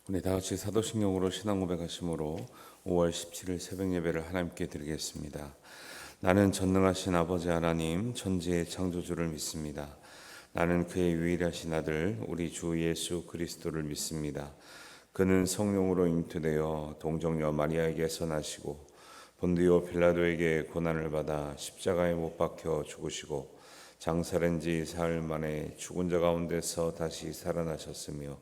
우리 다 같이 사도신경으로 신앙 고백하심으로 5월 17일 새벽 예배를 하나님께 드리겠습니다. 나는 전능하신 아버지 하나님 천지의 창조주를 믿습니다. 나는 그의 유일하신 아들 우리 주 예수 그리스도를 믿습니다. 그는 성령으로 잉태되어 동정녀 마리아에게서 나시고 본디오 빌라도에게 고난을 받아 십자가에 못 박혀 죽으시고 장사된 지 사흘 만에 죽은 자 가운데서 다시 살아나셨으며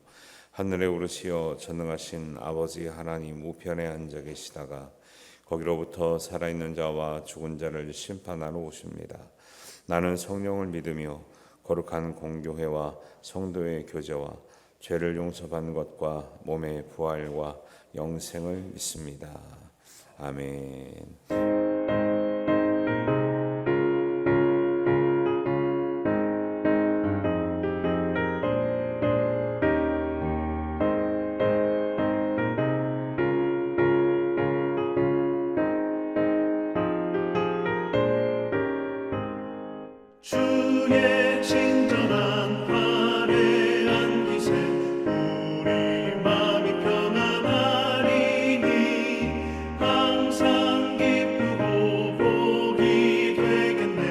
하늘에 오르시어 전능하신 아버지 하나님 우편에 앉아 계시다가 거기로부터 살아있는 자와 죽은 자를 심판하러 오십니다. 나는 성령을 믿으며 거룩한 공교회와 성도의 교제와 죄를 용서받는 것과 몸의 부활과 영생을 믿습니다. 아멘. 주의 친절한 화려한 기세 우리 마음이 평안하리니 항상 기쁘고 복이 되겠네.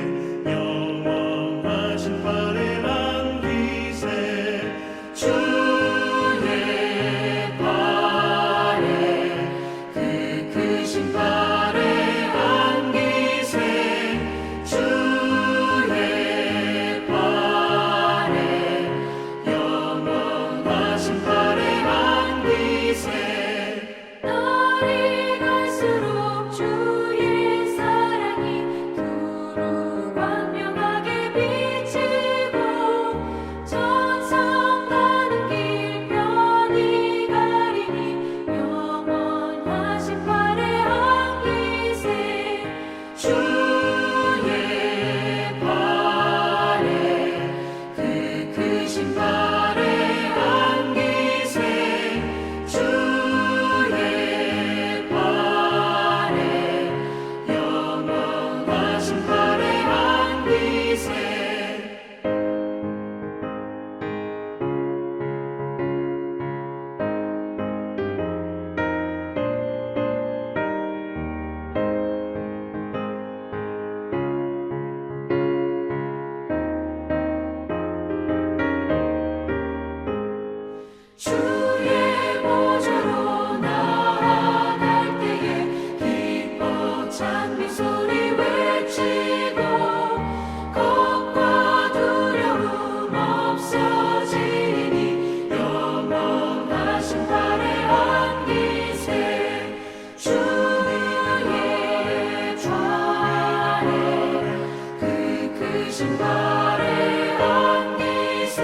영원하신 화려한 기세 주의 발에 그 크신 화려한 기세 주의 보좌로 나아갈 때에 기뻐 찬미 소리 외치고 겁과 두려움 없어지니 영원하신 화려한 기세 주의 좌에 그 크신 화려한 기세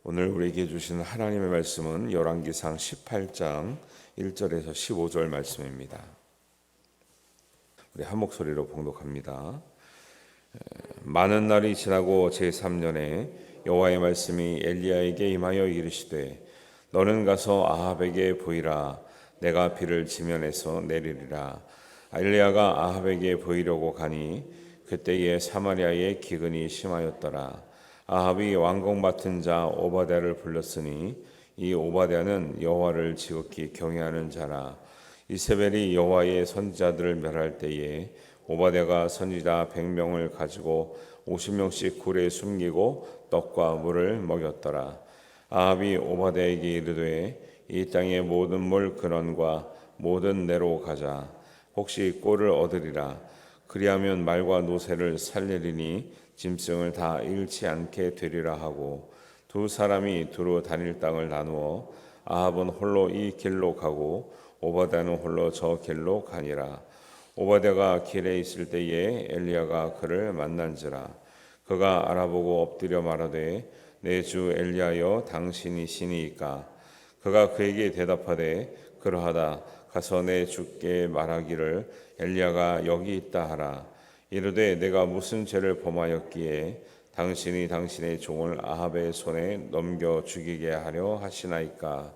오늘 우리에게 주시는 하나님의 말씀은 열왕기상 18장 1절에서 15절 말씀입니다. 우리 한 목소리로 봉독합니다. 많은 날이 지나고 제3년에 여호와의 말씀이 엘리야에게 임하여 이르시되 너는 가서 아합에게 보이라. 내가 비를 지면에서 내리리라. 엘리야가 아합에게 보이려고 가니 그때에 사마리아에 기근이 심하였더라. 아합이 왕궁 맡은 자 오바댜를 불렀으니 이 오바댜는 여호와를 지극히 경외하는 자라. 이세벨이 여호와의 선지자들을 멸할 때에 오바댜가 선지자 100명을 가지고 50명씩 굴에 숨기고 떡과 물을 먹였더라. 아합이 오바댜에게 이르되 이 땅의 모든 물 근원과 모든 내로 가자. 혹시 꼴을 얻으리라. 그리하면 말과 노새를 살리리니 짐승을 다 잃지 않게 되리라 하고 두 사람이 두루 다닐 땅을 나누어 아합은 홀로 이 길로 가고 오바댜는 홀로 저 길로 가니라. 오바댜가 길에 있을 때에 엘리야가 그를 만난지라. 그가 알아보고 엎드려 말하되 내 주 엘리야여 당신이 신이이까. 그가 그에게 대답하되 그러하다. 가서 내 주께 말하기를 엘리야가 여기 있다 하라. 이르되 내가 무슨 죄를 범하였기에 당신이 당신의 종을 아합의 손에 넘겨 죽이게 하려 하시나이까.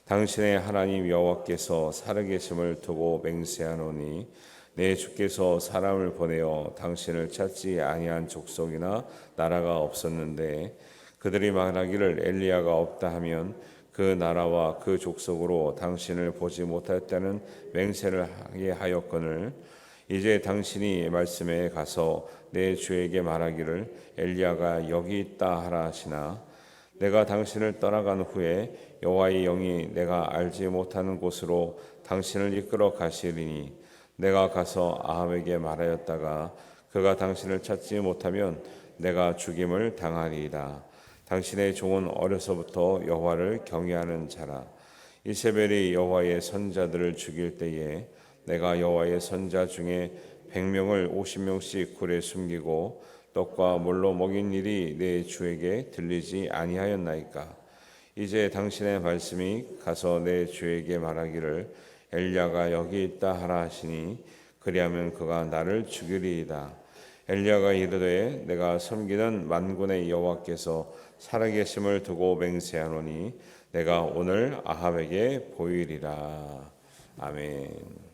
당신의 하나님 여호와께서 살아계심을 두고 맹세하노니 내 주께서 사람을 보내어 당신을 찾지 아니한 족속이나 나라가 없었는데 그들이 말하기를 엘리야가 없다 하면 그 나라와 그 족속으로 당신을 보지 못하였다는 맹세를 하게 하였거늘 이제 당신이 말씀에 가서 내 주에게 말하기를 엘리야가 여기 있다 하라 하시나 내가 당신을 떠나간 후에 여호와의 영이 내가 알지 못하는 곳으로 당신을 이끌어 가시리니 내가 가서 아합에게 말하였다가 그가 당신을 찾지 못하면 내가 죽임을 당하리이다. 당신의 종은 어려서부터 여호와를 경외하는 자라. 이세벨이 여호와의 선자들을 죽일 때에 내가 여호와의 선자 중에 100명을 50명씩 굴에 숨기고 떡과 물로 먹인 일이 내 주에게 들리지 아니하였나이까. 이제 당신의 말씀이 가서 내 주에게 말하기를 엘리야가 여기 있다 하라 하시니 그리하면 그가 나를 죽이리이다. 엘리야가 이르되 내가 섬기는 만군의 여호와께서 살아계심을 두고 맹세하노니 내가 오늘 아합에게 보이리라. 아멘.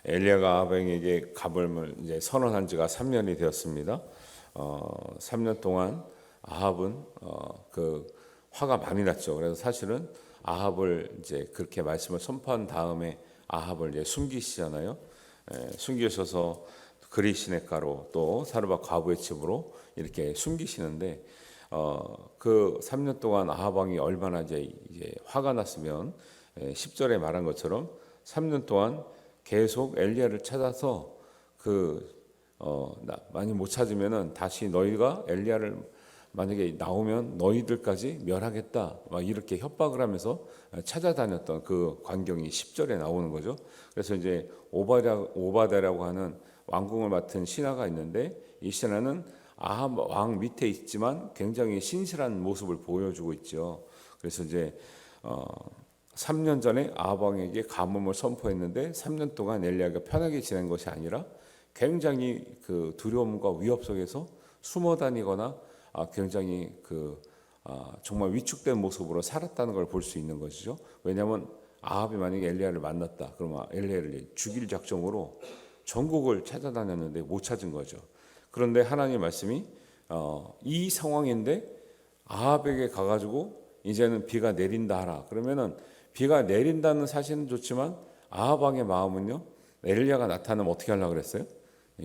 엘리야가 아합에게 가벌을 이제 선언한 지가 3년이 되었습니다. 3년 동안 아합은 그 화가 많이 났죠. 그래서 사실은 아합을 이제 그렇게 말씀을 선포한 다음에 아합을 이제 숨기시잖아요. 숨기셔서 그리 시냇가로 또 사르밧 과부의 집으로 이렇게 숨기시는데 그 3년 동안 아합 왕이 얼마나 이제 화가 났으면 10절에 말한 것처럼 3년 동안 계속 엘리야를 찾아서 많이 못 찾으면은 다시 너희가 엘리야를 만약에 나오면 너희들까지 멸하겠다 막 이렇게 협박을 하면서 찾아다녔던 그 광경이 10절에 나오는 거죠. 그래서 이제 오바댜라고 하는 왕궁을 맡은 신하가 있는데 이 신하는 아합 왕 밑에 있지만 굉장히 신실한 모습을 보여주고 있죠. 그래서 이제 3년 전에 아합 왕에게 가뭄을 선포했는데 3년 동안 엘리야가 편하게 지낸 것이 아니라 굉장히 그 두려움과 위협 속에서 숨어 다니거나 굉장히 정말 위축된 모습으로 살았다는 걸 볼 수 있는 것이죠. 왜냐하면 아합이 만약에 엘리야를 만났다, 그러면 엘리야를 죽일 작정으로 전국을 찾아다녔는데 못 찾은 거죠. 그런데 하나님 말씀이 이 상황인데 아합에게 가가지고 이제는 비가 내린다 하라. 그러면은 비가 내린다는 사실은 좋지만 아합 왕의 마음은요, 엘리야가 나타나면 어떻게 하려고 그랬어요?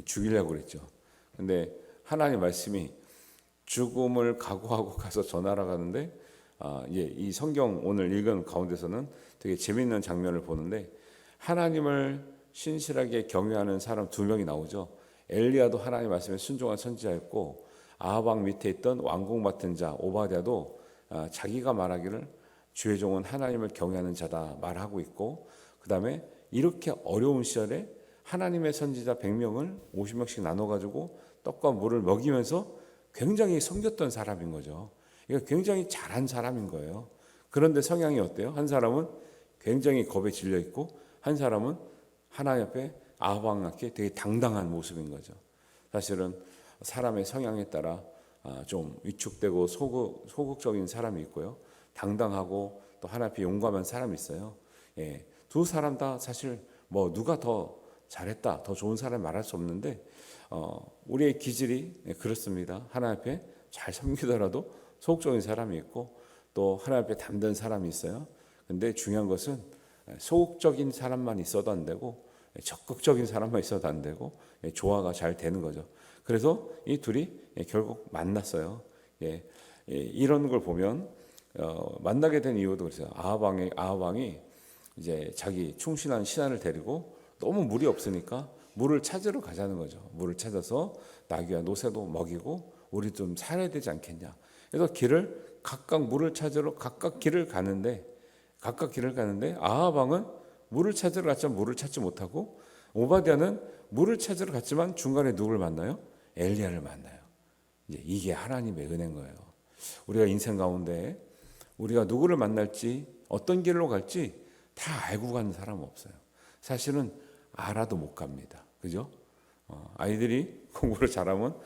죽이려고 그랬죠. 근데 하나님 말씀이 죽음을 각오하고 가서 전하러 가는데 이 성경 오늘 읽은 가운데서는 되게 재미있는 장면을 보는데 하나님을 신실하게 경외하는 사람 2명이 나오죠. 엘리야도 하나님 말씀에 순종한 선지자였고 아합 왕 밑에 있던 왕궁 맡은 자 오바댜도 자기가 말하기를 주의 종은 하나님을 경외하는 자다 말하고 있고, 그 다음에 이렇게 어려운 시절에 하나님의 선지자 100명을 50명씩 나눠가지고 떡과 물을 먹이면서 굉장히 섬겼던 사람인 거죠. 그러니까 굉장히 잘한 사람인 거예요. 그런데 성향이 어때요? 한 사람은 굉장히 겁에 질려 있고 한 사람은 하나님 앞에 아합 왕 앞에 되게 당당한 모습인 거죠. 사실은 사람의 성향에 따라 좀 위축되고 소극적인 사람이 있고요, 당당하고 또 하나님 앞에 용감한 사람이 있어요. 두 사람 다 사실 뭐 누가 더 잘했다, 더 좋은 사람 말할 수 없는데 우리의 기질이 그렇습니다. 하나님 앞에 잘 섬기더라도 소극적인 사람이 있고 또 하나님 앞에 담대한 사람이 있어요. 근데 중요한 것은 소극적인 사람만 있어도 안 되고 적극적인 사람만 있어도 안 되고 조화가 잘 되는 거죠. 그래서 이 둘이 결국 만났어요. 이런 걸 보면 만나게 된 이유도 그래서 아합 왕이 이제 자기 충신한 신하를 데리고 너무 물이 없으니까 물을 찾으러 가자는 거죠. 물을 찾아서 나귀와 노새도 먹이고 우리 좀 살아야 되지 않겠냐. 그래서 각각 물을 찾으러 각각 길을 가는데 아합 왕은 물을 찾으러 갔지만 물을 찾지 못하고 오바댜는 물을 찾으러 갔지만 중간에 누굴 만나요? 엘리야를 만나요. 이게 하나님의 은혜인 거예요. 우리가 인생 가운데 우리가 누구를 만날지 어떤 길로 갈지 다 알고 가는 사람은 없어요. 사실은 알아도 못 갑니다. 그죠? 아이들이 공부를 잘하면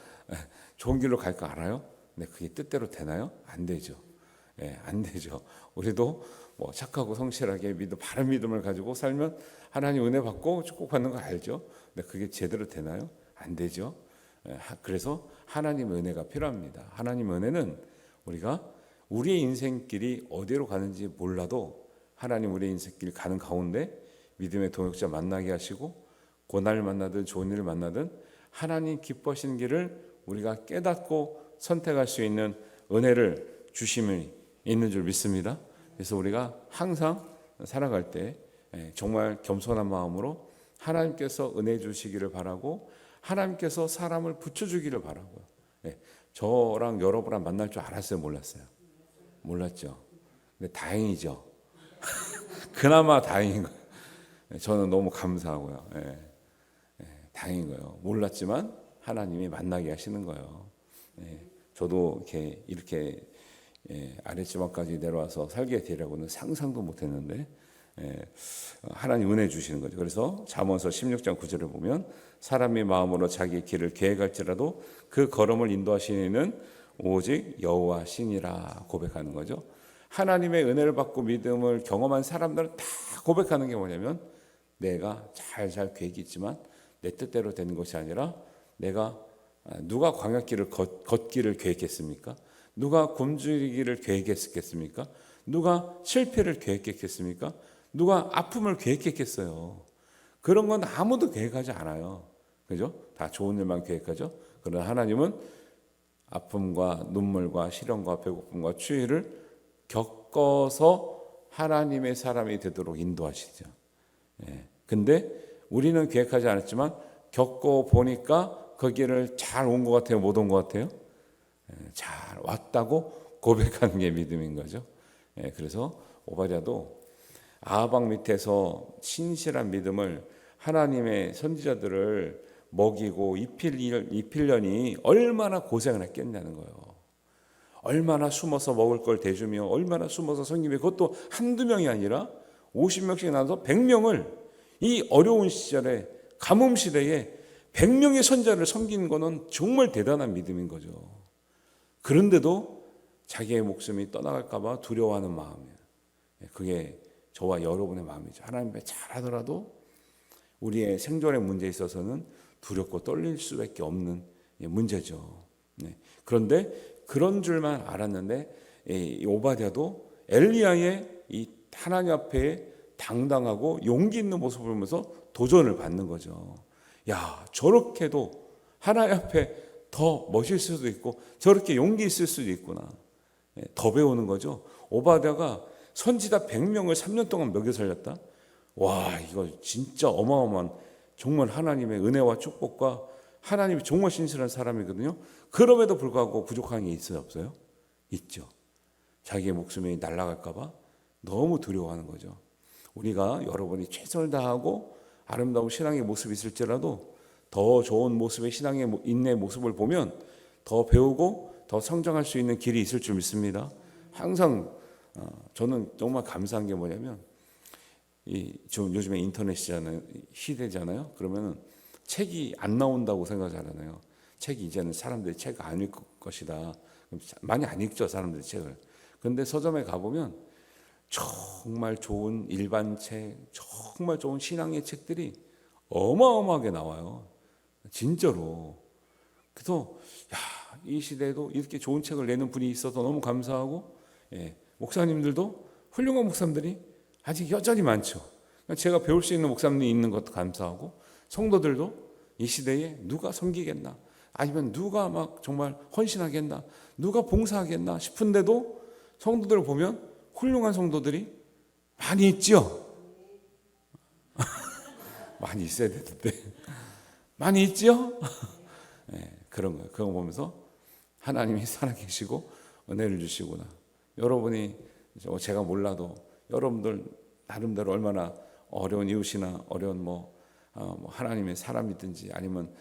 좋은 길로 갈 거 알아요? 근데 그게 뜻대로 되나요? 안 되죠. 안 되죠. 우리도 뭐 착하고 성실하게 바른 믿음을 가지고 살면 하나님 은혜 받고 축복받는 거 알죠? 근데 그게 제대로 되나요? 안 되죠. 그래서 하나님 은혜가 필요합니다. 하나님 은혜는 우리가 우리의 인생길이 어디로 가는지 몰라도 하나님 우리의 인생길 가는 가운데 믿음의 동역자 만나게 하시고 고난을 만나든 좋은 일을 만나든 하나님 기뻐하시는 길을 우리가 깨닫고 선택할 수 있는 은혜를 주심이 있는 줄 믿습니다. 그래서 우리가 항상 살아갈 때 정말 겸손한 마음으로 하나님께서 은혜 주시기를 바라고 하나님께서 사람을 붙여주기를 바라고요. 저랑 여러분랑 만날 줄 알았어요? 몰랐어요? 몰랐죠. 근데 다행이죠. 그나마 다행인 거예요. 저는 너무 감사하고요. 다행인 거예요. 몰랐지만 하나님이 만나게 하시는 거예요. 저도 이렇게 아랫지방까지 내려와서 살게 되려고는 상상도 못했는데 하나님 은혜 주시는 거죠. 그래서 잠언서 16장 9절을 보면 사람이 마음으로 자기 길을 계획할지라도 그 걸음을 인도하시는 이는 오직 여호와시니라 고백하는 거죠. 하나님의 은혜를 받고 믿음을 경험한 사람들은 다 고백하는 게 뭐냐면 내가 잘 계획이 있지만 내 뜻대로 되는 것이 아니라 누가 광야길을 걷기를 계획했습니까? 누가 굶주리기를 계획했겠습니까? 누가 실패를 계획했겠습니까? 누가 아픔을 계획했겠어요? 그런 건 아무도 계획하지 않아요. 그죠? 다 좋은 일만 계획하죠. 그러나 하나님은 아픔과 눈물과 시련과 배고픔과 추위를 겪어서 하나님의 사람이 되도록 인도하시죠. 근데 우리는 계획하지 않았지만 겪어 보니까 거기를 잘 온 것 같아요? 못 온 것 같아요? 잘 왔다고 고백하는 게 믿음인 거죠. 그래서 오바댜도 아하방 밑에서 신실한 믿음을 하나님의 선지자들을 먹이고 입히려니 얼마나 고생을 했겠냐는 거예요. 얼마나 숨어서 먹을 걸 대주며 얼마나 숨어서 섬기며 그것도 한두 명이 아니라 50명씩 나눠서 100명을 이 어려운 시절에 가뭄 시대에 100명의 선자를 섬기는 것은 정말 대단한 믿음인 거죠. 그런데도 자기의 목숨이 떠나갈까 봐 두려워하는 마음이에요. 그게 저와 여러분의 마음이죠. 하나님 앞에 잘하더라도 우리의 생존의 문제에 있어서는 두렵고 떨릴 수밖에 없는 문제죠. 그런데 그런 줄만 알았는데 이 오바댜도 엘리야의 이 하나님 앞에 당당하고 용기 있는 모습을 보면서 도전을 받는 거죠. 야, 저렇게도 하나님 앞에 더 멋있을 수도 있고 저렇게 용기 있을 수도 있구나. 더 배우는 거죠. 오바댜가 선지자 100명을 3년 동안 먹여 살렸다. 와, 이거 진짜 어마어마한 정말 하나님의 은혜와 축복과 하나님이 정말 신실한 사람이거든요. 그럼에도 불구하고 부족한 게 있어요, 없어요? 있죠. 자기의 목숨이 날아갈까 봐 너무 두려워하는 거죠. 우리가 여러분이 최선을 다하고 아름다운 신앙의 모습이 있을지라도 더 좋은 모습의 신앙의 인내의 모습을 보면 더 배우고 더 성장할 수 있는 길이 있을 줄 믿습니다. 항상 저는 정말 감사한 게 뭐냐면 지금 요즘에 인터넷 시대잖아요. 그러면은 책이 안 나온다고 생각하잖아요. 책이 이제는 사람들이 책 안 읽을 것이다. 많이 안 읽죠, 사람들이 책을. 그런데 서점에 가보면 정말 좋은 일반 책, 정말 좋은 신앙의 책들이 어마어마하게 나와요. 진짜로. 그래서 이 시대에도 이렇게 좋은 책을 내는 분이 있어서 너무 감사하고, 목사님들도 훌륭한 목사님들이 아직 여전히 많죠. 제가 배울 수 있는 목사님이 있는 것도 감사하고, 성도들도 이 시대에 누가 섬기겠나, 아니면 누가 막 정말 헌신하겠나, 누가 봉사하겠나 싶은데도 성도들을 보면 훌륭한 성도들이 많이 있죠. 많이 있어야 되는데 많이 있죠. 그런 거예요. 그거 보면서 하나님이 살아계시고 은혜를 주시구나. 여러분이 제가 몰라도 여러분들 나름대로 얼마나 어려운 이웃이나 어려운 하나님의 사람이든지 아니면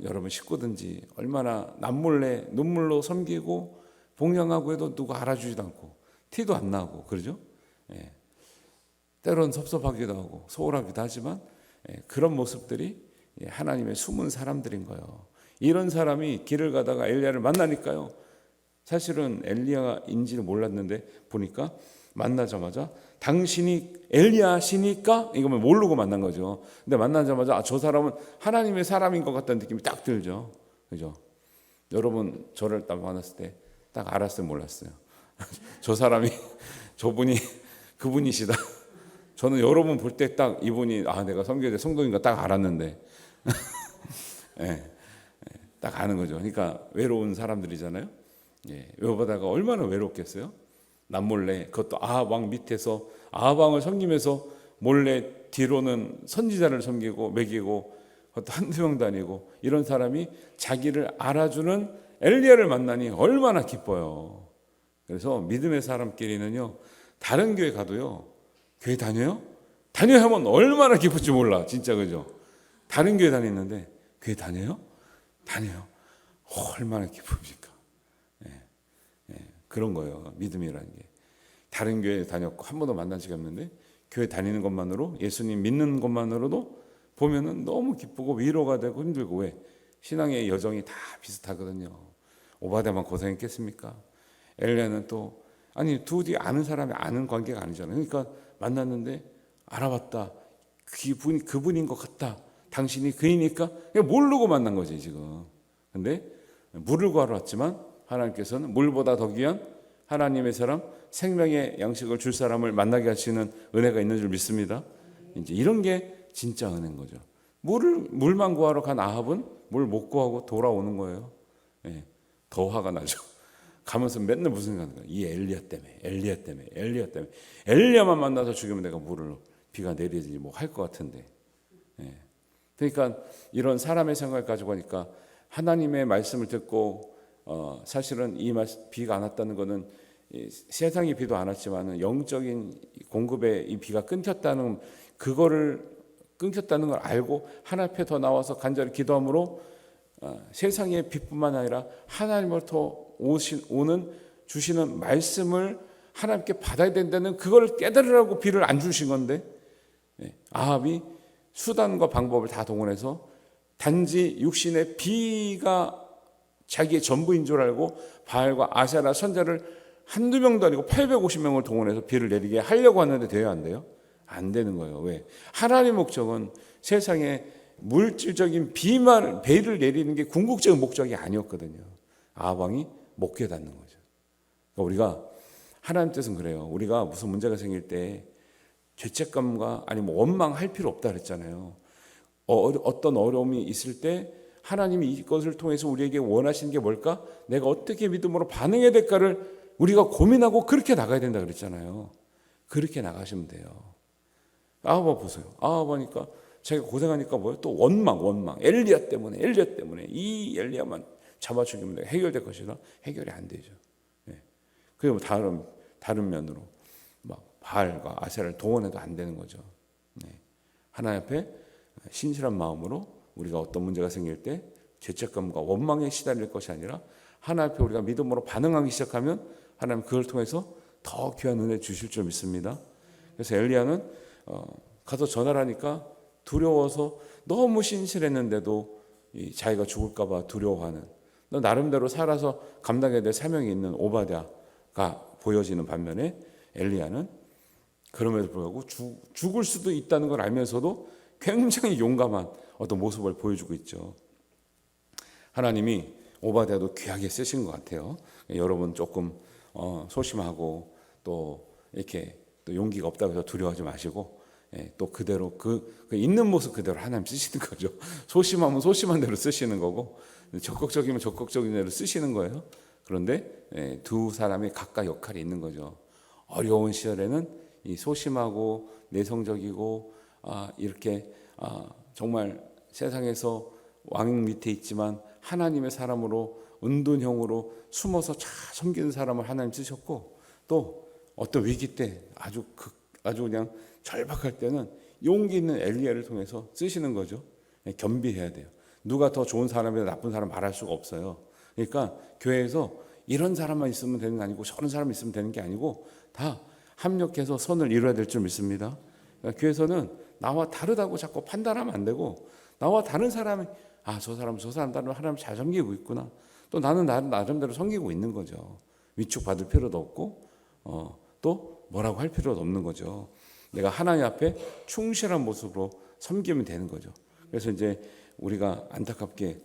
여러분 식구든지 얼마나 남몰래 눈물로 섬기고 봉양하고 해도 누가 알아주지도 않고 티도 안 나고 그러죠. 때로는 섭섭하기도 하고 소홀하기도 하지만 그런 모습들이 하나님의 숨은 사람들인 거예요. 이런 사람이 길을 가다가 엘리야를 만나니까요. 사실은 엘리야인지는 몰랐는데 보니까 만나자마자 당신이 엘리야시니까 이거면 모르고 만난 거죠. 근데 만나자마자 저 사람은 하나님의 사람인 것 같다는 느낌이 딱 들죠. 그죠? 여러분 저를 딱 만났을 때 딱 알았어요, 몰랐어요? 저 사람이 저분이 그분이시다. 저는 여러분 볼 때 딱 이분이 내가 섬겨야 성도인가 딱 알았는데 예, 딱 아는 거죠. 그러니까 외로운 사람들이잖아요. 예, 외워보다가 얼마나 외롭겠어요? 남몰래 그것도 아합 밑에서 아합 섬기면서 몰래 뒤로는 선지자를 섬기고 먹이고 그것도 한두 명도 아니고 이런 사람이 자기를 알아주는 엘리야를 만나니 얼마나 기뻐요. 그래서 믿음의 사람끼리는요, 다른 교회 가도요, 교회 다녀요? 다녀야 하면 얼마나 기쁠지 몰라. 진짜 그죠? 다른 교회 다니는데 교회 다녀요? 다녀요. 얼마나 기쁩니까? 그런 거예요. 믿음이라는 게. 다른 교회 다녔고 한 번도 만난 적이 없는데 교회 다니는 것만으로 예수님 믿는 것만으로도 보면은 너무 기쁘고 위로가 되고 힘들고 왜? 신앙의 여정이 다 비슷하거든요. 오바댜만 고생했겠습니까? 엘리야는 또 둘이 아는 사람이 아는 관계가 아니잖아요. 그러니까 만났는데 알아봤다. 그분인 것 같다. 당신이 그이니까 그냥 모르고 만난 거지 지금. 근데 물을 구하러 왔지만 하나님께서는 물보다 더 귀한 하나님의 사람, 생명의 양식을 줄 사람을 만나게 하시는 은혜가 있는 줄 믿습니다. 이제 이런 게 진짜 은혜인 거죠. 물만 구하러 간 아합은 물 못 구하고 돌아오는 거예요. 더 화가 나죠. 가면서 맨날 무슨 생각이 나요? 이 엘리야 때문에 엘리야만 만나서 죽이면 내가 비가 내리지 뭐 할 것 같은데. 그러니까 이런 사람의 생각을 가지고 하니까 하나님의 말씀을 듣고 사실은 이 비가 안 왔다는 것은 세상의 비도 안 왔지만 영적인 공급의 이 비가 끊겼다는 걸 알고 하나님 앞에 더 나와서 간절히 기도함으로 세상의 빛뿐만 아니라 하나님으로부터 주시는 말씀을 하나님께 받아야 된다는 그걸 깨달으라고 비를 안 주신 건데 아합이 수단과 방법을 다 동원해서 단지 육신의 비가 자기의 전부인 줄 알고 바알과 아세라 선자를 한두 명도 아니고 850명을 동원해서 비를 내리게 하려고 하는데 돼요, 안 돼요? 안 되는 거예요. 왜? 하나님의 목적은 세상에 물질적인 비를 내리는 게 궁극적인 목적이 아니었거든요. 아합 왕이 못 깨닫는 거죠. 그러니까 우리가 하나님 뜻은 그래요. 우리가 무슨 문제가 생길 때 죄책감과 아니면 원망할 필요 없다 그랬잖아요. 어떤 어려움이 있을 때 하나님이 이것을 통해서 우리에게 원하시는 게 뭘까? 내가 어떻게 믿음으로 반응해야 될까를 우리가 고민하고 그렇게 나가야 된다 그랬잖아요. 그렇게 나가시면 돼요. 아합 보세요. 아합 하니까 제가 고생하니까 뭐예요? 또 원망. 엘리야 때문에 이 엘리야만 잡아 죽이면 해결될 것이라 해결이 안 되죠. 그리고 다른 면으로 막 바알과 아세라를 동원해도 안 되는 거죠. 하나님 앞에 신실한 마음으로 우리가 어떤 문제가 생길 때 죄책감과 원망에 시달릴 것이 아니라 하나님 앞에 우리가 믿음으로 반응하기 시작하면 하나님 그걸 통해서 더 귀한 은혜 주실 줄 믿습니다. 그래서 엘리야는 가서 전화를 하니까 두려워서 너무 신실했는데도 자기가 죽을까 봐 두려워하는 나름대로 살아서 감당해야 될 사명이 있는 오바댜가 보여지는 반면에 엘리야는 그럼에도 불구하고 죽을 수도 있다는 걸 알면서도 굉장히 용감한 어떤 모습을 보여주고 있죠. 하나님이 오바댜도 귀하게 쓰신 것 같아요. 여러분 조금 소심하고 또 이렇게 또 용기가 없다고 해서 두려워하지 마시고 또 그대로 그 있는 모습 그대로 하나님 쓰시는 거죠. 소심하면 소심한 대로 쓰시는 거고 적극적이면 적극적인 대로 쓰시는 거예요. 그런데 두 사람이 각각 역할이 있는 거죠. 어려운 시절에는 이 소심하고 내성적이고 이렇게 정말 세상에서 왕 밑에 있지만 하나님의 사람으로 은둔형으로 숨어서 잘 섬기는 사람을 하나님 쓰셨고 또 어떤 위기 때 아주 그냥 절박할 때는 용기 있는 엘리야를 통해서 쓰시는 거죠. 겸비해야 돼요. 누가 더 좋은 사람이나 나쁜 사람 말할 수가 없어요. 그러니까 교회에서 이런 사람만 있으면 되는 게 아니고 저런 사람 있으면 되는 게 아니고 다 합력해서 선을 이루어야 될 줄 믿습니다. 그러니까 교회에서는 나와 다르다고 자꾸 판단하면 안 되고 나와 다른 사람이 저 사람 나름 하나님 잘 섬기고 있구나. 또 나는 나름대로 섬기고 있는 거죠. 위축받을 필요도 없고 또 뭐라고 할 필요도 없는 거죠. 내가 하나님 앞에 충실한 모습으로 섬기면 되는 거죠. 그래서 이제 우리가 안타깝게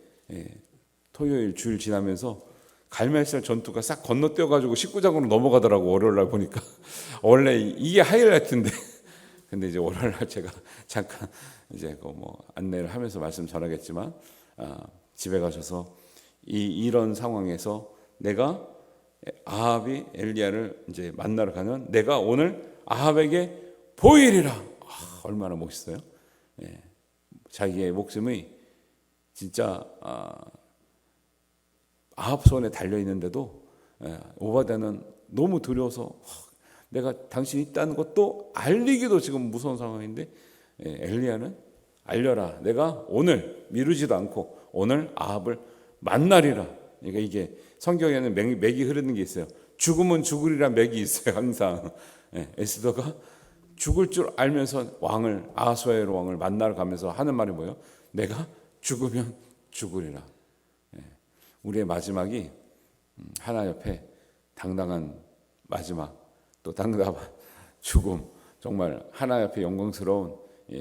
토요일 주일 지나면서 갈멜살 전투가 싹 건너뛰어가지고 19장으로 넘어가더라고. 월요일날 보니까 원래 이게 하이라이트인데 근데 이제 월요일날 제가 잠깐 이제 안내를 하면서 말씀 전하겠지만 집에 가셔서 이런 상황에서 내가 아합이 엘리야를 이제 만나러 가면 내가 오늘 아합에게 보이리라. 얼마나 멋있어요. 자기의 목숨이 진짜 아합 손에 달려 있는데도 오바댜는 너무 두려워서 내가 당신이 있다는 것도 알리기도 지금 무서운 상황인데 엘리야는 알려라. 내가 오늘 미루지도 않고 오늘 아합을 만나리라. 그러니까 이게 성경에는 맥이 흐르는 게 있어요. 죽으면 죽으리라 맥이 있어요. 항상 에스더가 죽을 줄 알면서 아하수에로 왕을 만나러 가면서 하는 말이 뭐예요? 내가 죽으면 죽으리라. 우리의 마지막이 하나님 옆에 당당한 마지막, 또 당당한 죽음, 정말 하나님 앞에 영광스러운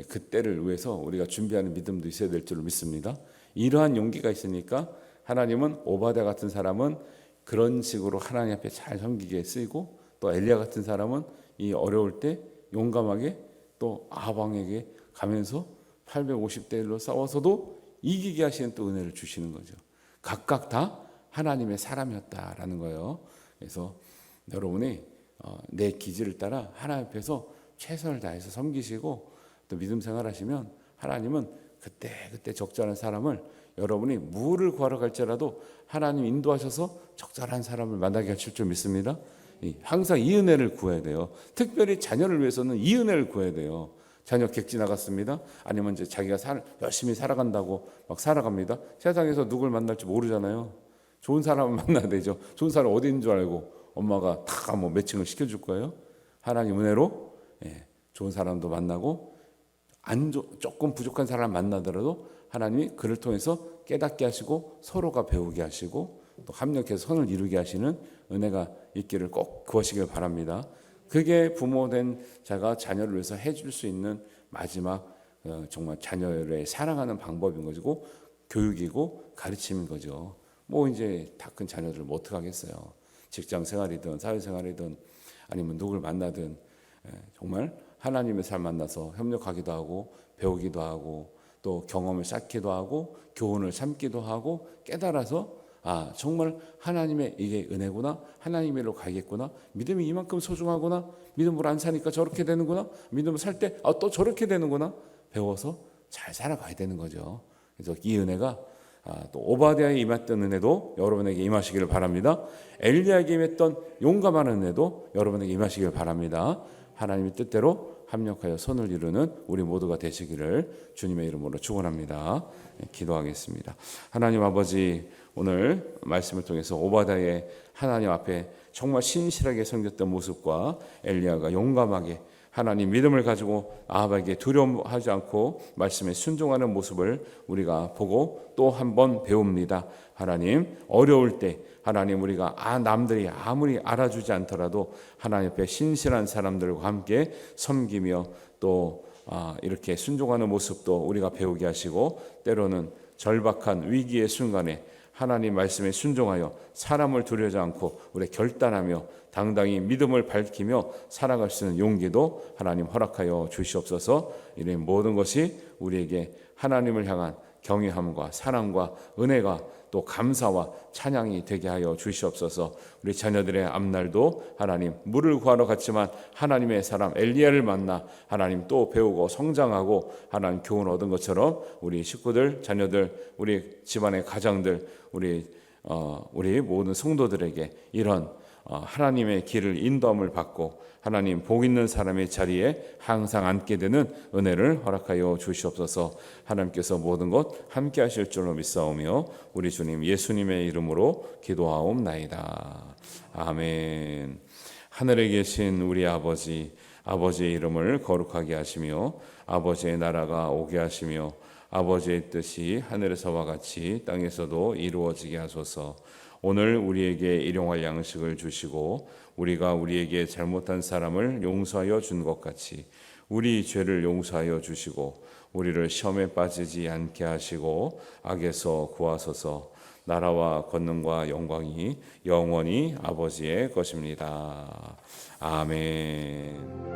그때를 위해서 우리가 준비하는 믿음도 있어야 될 줄로 믿습니다. 이러한 용기가 있으니까 하나님은 오바댜 같은 사람은 그런 식으로 하나님 앞에 잘 섬기게 쓰이고, 또 엘리야 같은 사람은 이 어려울 때 용감하게 또 아합 왕에게 가면서 850대 1로 싸워서도 이기게 하시는 또 은혜를 주시는 거죠. 각각 다 하나님의 사람이었다라는 거예요. 그래서 여러분이 내 기질을 따라 하나님 앞에서 최선을 다해서 섬기시고 또 믿음 생활하시면 하나님은 그때 적절한 사람을, 여러분이 무를 구하러 갈지라도 하나님 인도하셔서 적절한 사람을 만나게 하실 줄 믿습니다. 항상 이 은혜를 구해야 돼요. 특별히 자녀를 위해서는 이 은혜를 구해야 돼요. 자녀 객지 나갔습니다. 아니면 이제 자기가 열심히 살아간다고 막 살아갑니다. 세상에서 누굴 만날지 모르잖아요. 좋은 사람을 만나야 되죠. 좋은 사람 어디 있는 줄 알고 엄마가 다 매칭을 시켜줄 거예요. 하나님 은혜로 좋은 사람도 만나고 조금 부족한 사람 만나더라도 하나님이 그를 통해서 깨닫게 하시고 서로가 배우게 하시고 또 합력해서 선을 이루게 하시는 은혜가 있기를 꼭 구하시길 바랍니다. 그게 부모된 자가 자녀를 위해서 해줄 수 있는 마지막 정말 자녀를 사랑하는 방법인 거고 교육이고 가르침인 거죠. 이제 다 큰 자녀들 어떻게 하겠어요. 직장 생활이든 사회생활이든 아니면 누굴 만나든 정말 하나님의 삶 만나서 협력하기도 하고 배우기도 하고 또 경험을 쌓기도 하고 교훈을 삼기도 하고 깨달아서 정말 하나님의 이게 은혜구나, 하나님의로 가야겠구나, 믿음이 이만큼 소중하구나, 믿음으로 안 사니까 저렇게 되는구나, 믿음을 살 때 또 저렇게 되는구나, 배워서 잘 살아가야 되는 거죠. 그래서 이 은혜가 또 오바댜에 임했던 은혜도 여러분에게 임하시기를 바랍니다. 엘리야에게 임했던 용감한 은혜도 여러분에게 임하시기를 바랍니다. 하나님의 뜻대로 합력하여 선을 이루는 우리 모두가 되시기를 주님의 이름으로 축원합니다. 기도하겠습니다. 하나님 아버지, 오늘 말씀을 통해서 오바댜의 하나님 앞에 정말 신실하게 섬겼던 모습과 엘리야가 용감하게 하나님 믿음을 가지고 아합에게 두려워하지 않고 말씀에 순종하는 모습을 우리가 보고 또 한 번 배웁니다. 하나님, 어려울 때 하나님 우리가 남들이 아무리 알아주지 않더라도 하나님 앞에 신실한 사람들과 함께 섬기며 또 이렇게 순종하는 모습도 우리가 배우게 하시고, 때로는 절박한 위기의 순간에 하나님 말씀에 순종하여 사람을 두려워하지 않고 우리 결단하며 당당히 믿음을 밝히며 살아갈 수 있는 용기도 하나님 허락하여 주시옵소서. 이런 모든 것이 우리에게 하나님을 향한 경외함과 사랑과 은혜가 또 감사와 찬양이 되게 하여 주시옵소서. 우리 자녀들의 앞날도 하나님 물을 구하러 갔지만 하나님의 사람 엘리야를 만나 하나님 또 배우고 성장하고 하나님 교훈 얻은 것처럼 우리 식구들, 자녀들, 우리 집안의 가장들, 우리 모든 성도들에게 이런 하나님의 길을 인도함을 받고 하나님 복 있는 사람의 자리에 항상 앉게 되는 은혜를 허락하여 주시옵소서. 하나님께서 모든 것 함께 하실 줄로 믿사오며 우리 주님 예수님의 이름으로 기도하옵나이다. 아멘. 하늘에 계신 우리 아버지의 이름을 거룩하게 하시며 아버지의 나라가 오게 하시며 아버지의 뜻이 하늘에서와 같이 땅에서도 이루어지게 하소서. 오늘 우리에게 일용할 양식을 주시고 우리가 우리에게 잘못한 사람을 용서하여 준 것 같이 우리 죄를 용서하여 주시고 우리를 시험에 빠지지 않게 하시고 악에서 구하소서. 나라와 권능과 영광이 영원히 아버지의 것입니다. 아멘.